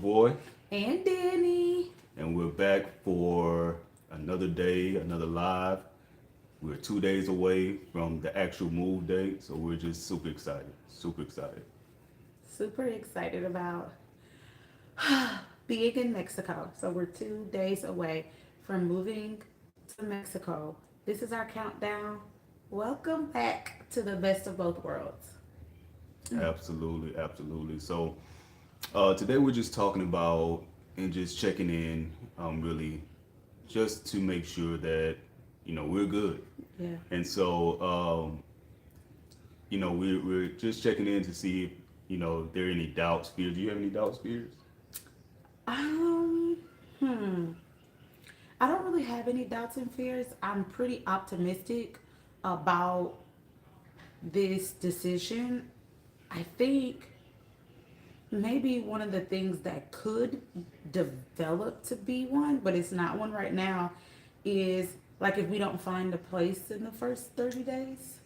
boy, And Danny. and we're back for another day, another live. We're 2 days away from the actual move date, so we're just super excited. Super excited. Super excited about being in Mexico. So we're 2 days away from moving to Mexico. This is our countdown. Welcome back to the best of both worlds. Absolutely, absolutely. So today we're just talking about and just checking in, really, just to make sure that we're good. Yeah. And so we're just checking in to see if there are any doubts, fears. Do you have any doubts, fears? Um, hmm. I don't really have any doubts and fears. I'm pretty optimistic about this decision. I think maybe one of the things that could develop to be one, but it's not one right now, is like if we don't find a place in the first 30 days,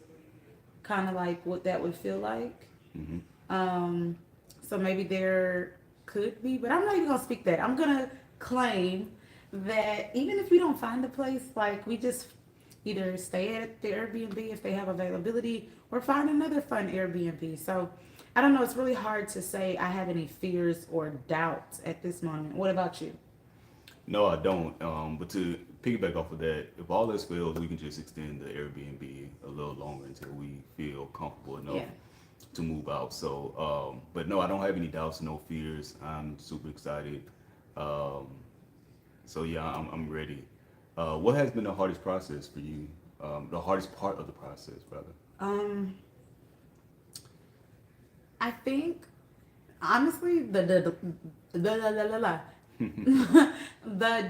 kind of like what that would feel like. Hmm. Um, so maybe there could be, but I'm not even gonna speak that. I'm gonna claim that even if we don't find a place, like we just either stay at the Airbnb if they have availability or find another fun Airbnb. So I don't know. It's really hard to say I have any fears or doubts at this moment. What about you? No, I don't. But to piggyback off of that, if all else fails, we can just extend the Airbnb a little longer until we feel comfortable enough Yeah. to move out. So, but no, I don't have any doubts, no fears. I'm super excited. Um, so yeah, I'm ready. What has been the hardest process for you? The hardest part of the process, rather. Um, I think honestly the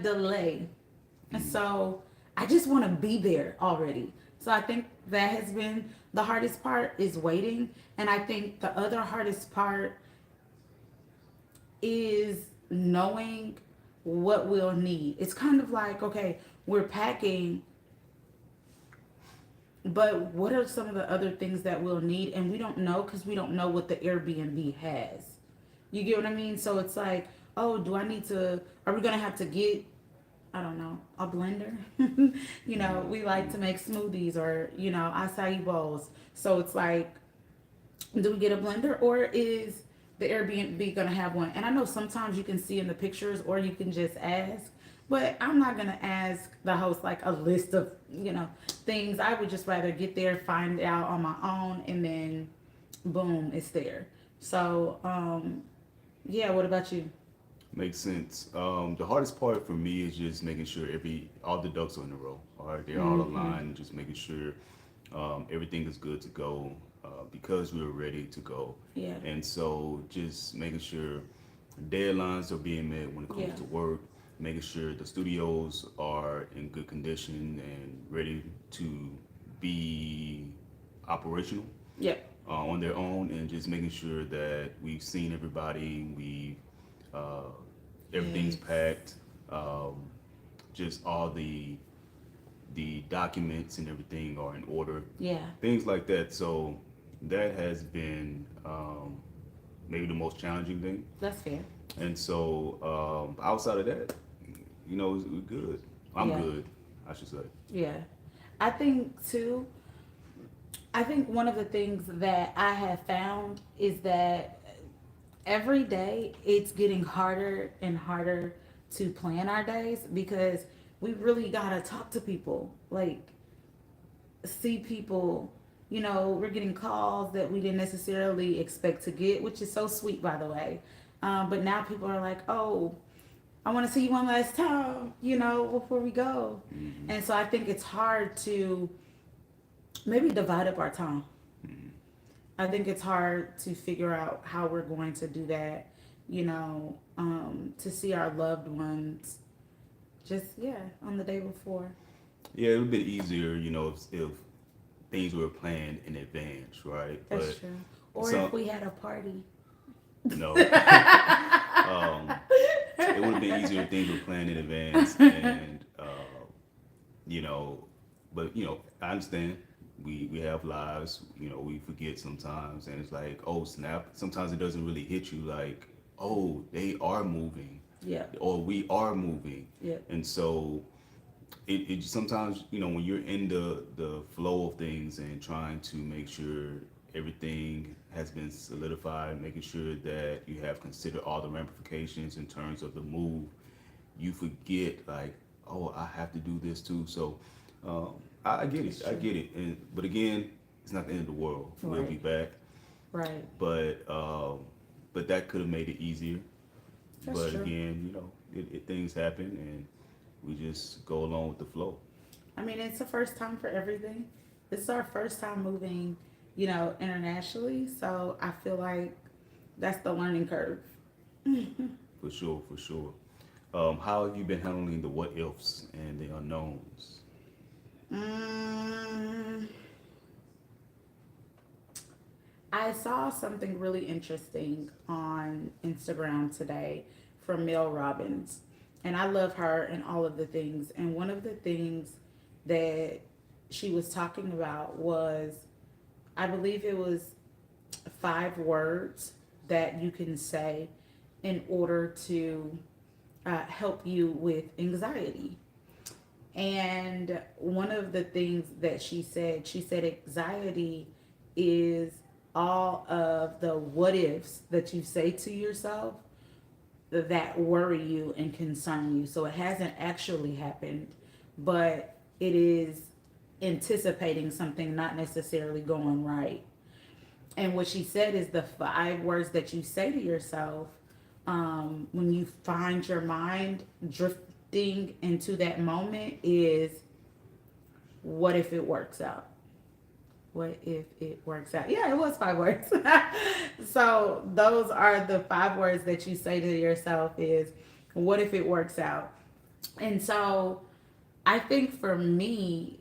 delay. Mhm. So I just want to be there already. So I think that has been the hardest part is waiting, and I think the other hardest part is knowing what we'll need. It's kind of like, okay, we're packing, but what are some of the other things that we'll need? And we don't know because we don't know what the Airbnb has. You get what I mean? So it's like, oh, do I need to, are we going to have to get, I don't know, a blender? We like to make smoothies or, acai bowls. So it's like, do we get a blender or is the Airbnb gonna have one? And I know sometimes you can see in the pictures or you can just ask, but I'm not gonna ask the host like a list of things. I would just rather get there, find out on my own, and then boom, it's there. So yeah. What about you? Makes sense. The hardest part for me is just making sure all the ducks are in a row. All right, they're all Mm-hmm. aligned. Just making sure everything is good to go because we're ready to go. Yeah. And so, just making sure deadlines are being met when it Yeah. comes to work. Making sure the studios are in good condition and ready to be operational Yep. on their own, and just making sure that we've seen everybody. Uh, Everything's Yes. packed. Um, just all the documents and everything are in order. Yeah. Things like that. So that has been maybe the most challenging thing. That's fair. And so outside of that, we're good. I'm Yeah. good, I should say. Yeah. I think too. I think one of the things that I have found is that every day it's getting harder and harder to plan our days because we really gotta talk to people, like see people. We're getting calls that we didn't necessarily expect to get, which is so sweet, by the way. But now people are like, oh, I want to see you one last time, before we go. Hmm. And so I think it's hard to maybe divide up our time. Hmm. I think it's hard to figure out how we're going to do that, to see our loved ones just, yeah, on the day before. Yeah, it would be easier, if things were planned in advance, right? That's But true. Or if some we had a party. no. um, it would have been easier if things were planned in advance, and you know, but I understand we have lives. We forget sometimes, and it's like, oh snap. Sometimes it doesn't really hit you like oh, they are moving, Yeah. or we are moving. Yeah. And so it sometimes, when you're in the flow of things and trying to make sure everything has been solidified, making sure that you have considered all the ramifications in terms of the move, you forget, like, oh, I have to do this too. So I get That's it, I true. get it. But again, it's not the end of the world. We'll be Right. back. Right. But that could have made it easier. That's But true. again, things happen, and we just go along with the flow. I mean, it's the first time for everything. This is our first time moving, internationally. So I feel like that's the learning curve. For sure, for sure. How have you been handling the what ifs and the unknowns? Mm, I saw something really interesting on Instagram today from Mel Robbins. And I love her and all of the things. And one of the things that she was talking about was, I believe it was 5 words that you can say in order to help you with anxiety. And one of the things that she said anxiety is all of the what ifs that you say to yourself that worry you and concern you. So it hasn't actually happened, but it is anticipating something not necessarily going right. And what she said is the 5 words that you say to yourself when you find your mind drifting into that moment is, what if it works out? What if it works out? Yeah, it was 5 words. So those are the 5 words that you say to yourself is, what if it works out? And so I think for me,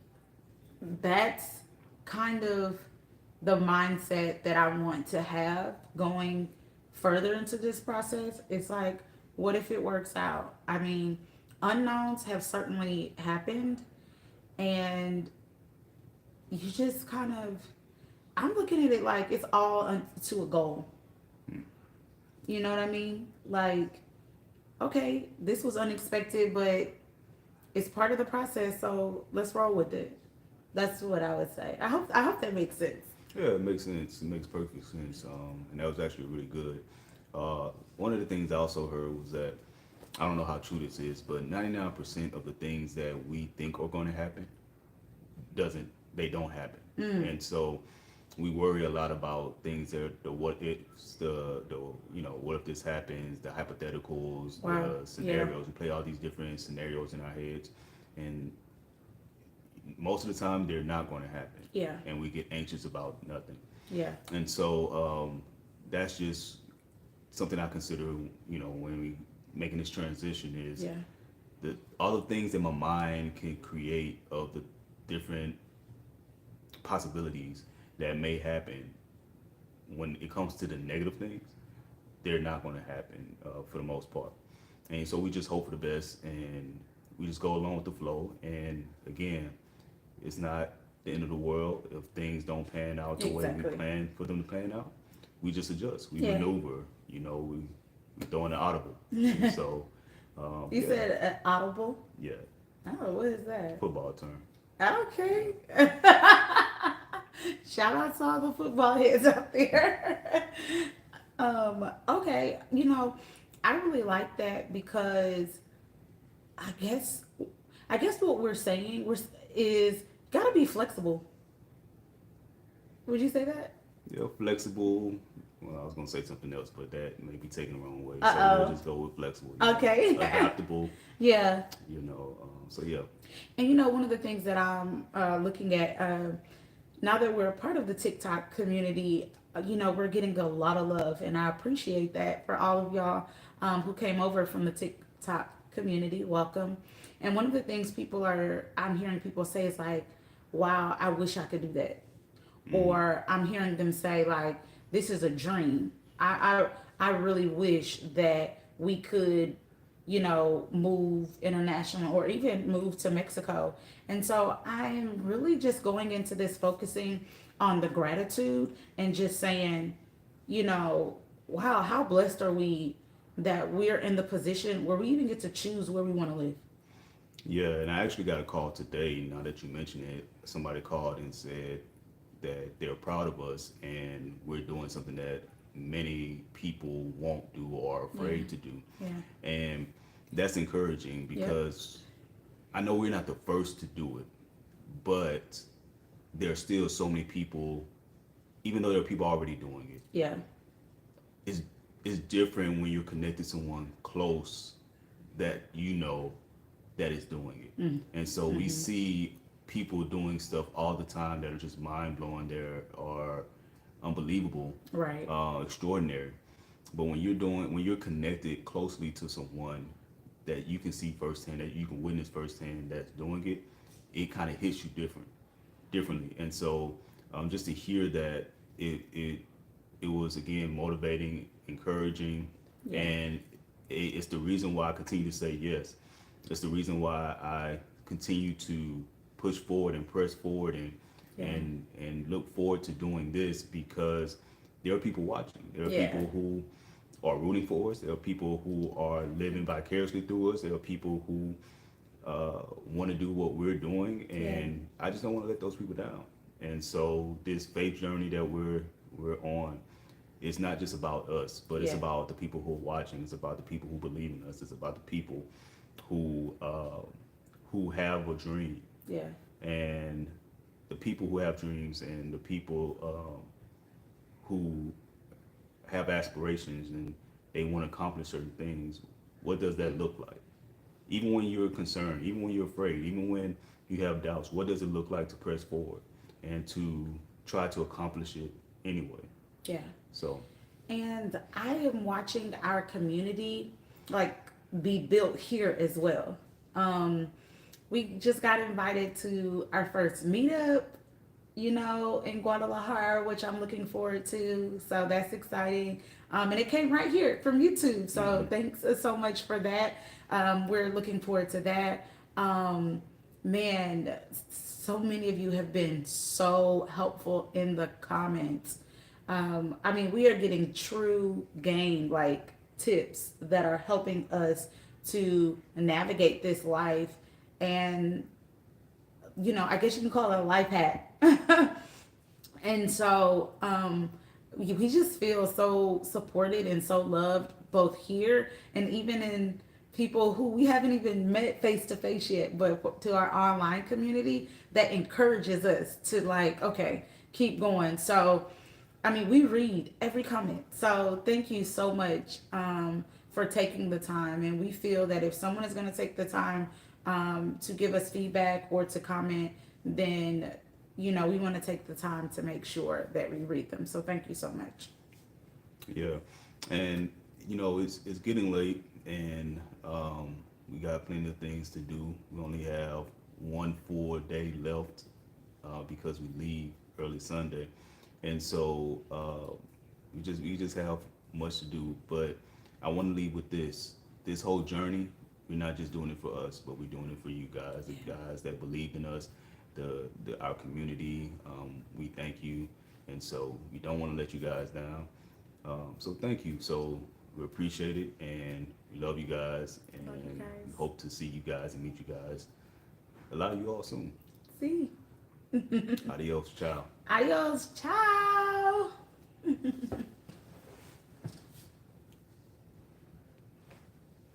that's kind of the mindset that I want to have going further into this process. It's like, what if it works out? I mean, unknowns have certainly happened, and you just kind of, I'm looking at it like it's all to a goal. You know what I mean? Like, okay, this was unexpected, but it's part of the process, so let's roll with it. That's what I would say. I hope that makes sense. Yeah, it makes sense. It makes perfect sense. And that was actually really good. One of the things I also heard was that, I don't know how true this is, but 99% of the things that we think are going to happen doesn't they don't happen. And so we worry a lot about things that the what ifs, the what if this happens, the hypotheticals, Wow. the Yeah. scenarios. We play all these different scenarios in our heads, and most of the time they're not going to happen, Yeah. and we get anxious about nothing. Yeah. And so that's just something I consider, when we making this transition is Yeah. all the things that my mind can create of the different possibilities that may happen. When it comes to the negative things, they're not going to happen for the most part. And so we just hope for the best, and we just go along with the flow. And again, it's not the end of the world if things don't pan out the way we Exactly. plan for them to pan out. We just adjust, we Yeah. maneuver, we throw in the audible. And so, You yeah, said audible. yeah, Oh, what is that? football term. Okay. Shout out to all the football heads out there. Okay, I really like that because I guess I guess what we're saying is gotta be flexible. Would you say that? Yeah, flexible. Well, I was gonna say something else, but that may be taken the wrong way. So we'll Uh just go with flexible. oh. Okay. Adaptable. Yeah. So yeah. And one of the things that I'm looking at now that we're a part of the TikTok community, we're getting a lot of love, and I appreciate that for all of y'all who came over from the TikTok community. Welcome. And one of the things I'm hearing people say is like, "Wow, I wish I could do that," or I'm hearing them say like, "This is a dream. I really wish that we could." Move international or even move to Mexico. And so I'm really just going into this focusing on the gratitude and just saying, wow, how blessed are we that we're in the position where we even get to choose where we want to live. Yeah, and I actually got a call today. Now that you mention it, somebody called and said that they're proud of us and we're doing something that many people won't do or are Yeah. afraid to do. Yeah. And that's encouraging Yep. because I know we're not the first to do it, but there's still so many people, even though there are people already doing it. Yeah. It's, it's different when you're connected to someone close that you know that is doing it. And so we see people doing stuff all the time that are just mind blowing, there are unbelievable, Right. extraordinary. But when you're connected closely to someone that you can see firsthand, that you can witness firsthand that's doing it, it kind of hits you differently. And so just to hear that it was again motivating, encouraging, Yeah. and it's the reason why I continue to say yes. It's the reason why I continue to push forward and press forward Yeah. and look forward to doing this because there are people watching. There are Yeah. people who are rooting for us. There are people who are living vicariously through us. There are people who want to do what we're doing, and I just don't want to let those people down. And so this faith journey that we're on, it's not just about us, but it's Yeah. about the people who are watching. It's about the people who believe in us. It's about the people who have a dream, Yeah. and the people who have dreams, and the people who have aspirations and they want to accomplish certain things. What does that look like? Even when you're concerned, even when you're afraid, even when you have doubts, what does it look like to press forward and to try to accomplish it anyway? Yeah. So, And I am watching our community like be built here as well. Um, we just got invited to our first meetup, in Guadalajara, which I'm looking forward to. So that's exciting. And it came right here from YouTube. So thanks so much for that. We're looking forward to that. Man, so many of you have been so helpful in the comments. I mean, we are getting true game like tips that are helping us to navigate this life. And, I guess you can call it a life hack. And so we just feel so supported and so loved both here and even in people who we haven't even met face to face yet, but to our online community that encourages us to like, okay, keep going. So, I mean, we read every comment. So thank you so much for taking the time. And we feel that if someone is going to take the time to give us feedback or to comment, then we want to take the time to make sure that we read them. So thank you so much. yeah. And, it's getting late and we got plenty of things to do. We only have one full day left because we leave early Sunday. And so we just have much to do. But I want to leave with this whole journey. We're not just doing it for us, but we're doing it for you guys, the guys that believe in us, our community. We thank you, and so we don't want to let you guys down. So thank you. So we appreciate it, and we love you guys, and Love you guys. we hope to see you guys and meet you guys. A lot of you all soon. See. Adios, ciao. Adios. Ciao.